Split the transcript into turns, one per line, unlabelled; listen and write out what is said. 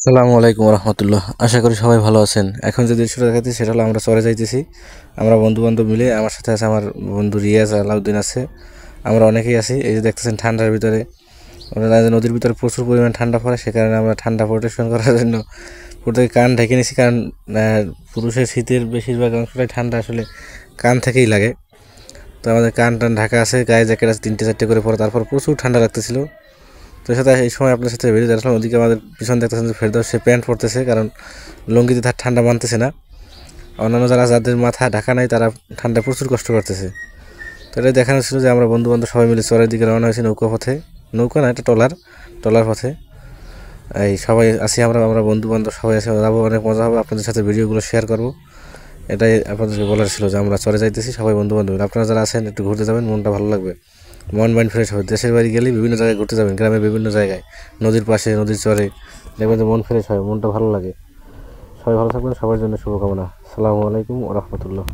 আসসালামু আলাইকুম রহমতুল্লাহ। আশা করি সবাই ভালো আছেন। এখন যে দৃশ্যটা দেখাচ্ছি সেটা হলো আমরা চরে যাইতেছি। আমরা বন্ধু বান্ধব মিলে, আমার সাথে আছে আমার বন্ধু রিয়াজ, আলাউদ্দিন আছে, আমরা অনেকেই আছি। এই যে দেখতেছেন ঠান্ডার ভিতরে, আমরা জানি যে নদীর ভিতরে প্রচুর পরিমাণ ঠান্ডা পড়ে, সে কারণে আমরা ঠান্ডা প্রোটেকশন করার জন্য প্রত্যেকে কান ঢেকে নিছি। কারণ পুরুষের শীতের বেশিরভাগ অংশটাই ঠান্ডা আসলে কান থেকেই লাগে। তো আমাদের কান টান ঢাকা আছে, গায়ে জ্যাকেট আছে 3টে 4টে করে পরে, তারপর প্রচুর ঠান্ডা লাগতেছিল। তো সাথে এই সময় আপনার সাথে বেরিয়ে আসলাম। ওদিকে আমাদের পিছন দেখতেছেন যে ফেরদৌস সে প্যান্ট পরতেছে, কারণ লুঙ্গিতে তার ঠান্ডা মানতেছে না। অন্যান্য যাদের মাথা ঢাকা নাই তারা ঠান্ডায় প্রচুর কষ্ট করতেছে। তো এটা দেখানো ছিল যে আমরা বন্ধু বান্ধব সবাই মিলে চরের দিকে রওনা হয়েছি নৌকা পথে। নৌকা না, এটা টলার পথে। এই সবাই আছি, আমরা আমরা বন্ধু বান্ধব সবাই আছি, যাবো, অনেক মজা হবে। আপনাদের সাথে ভিডিওগুলো শেয়ার করবো, এটাই আপনাদেরকে বলার ছিল যে আমরা চরে যাইতেছি সবাই বন্ধু বান্ধব। আপনারা যারা আছেন একটু ঘুরতে যাবেন, মনটা ভালো লাগবে, মন মাইন্ড ফ্রেশ হবে। দেশের বাড়ি গেলেই বিভিন্ন জায়গায় ঘুরতে যাবেন, গ্রামের বিভিন্ন জায়গায়, নদীর পাশে, নদীর চরে, দেখবেন যে মন ফ্রেশ হয়, মনটা ভালো লাগে। সবাই ভালো থাকবেন, সবার জন্য শুভকামনা। আসসালামু আলাইকুম ওয়া রাহমাতুল্লাহ।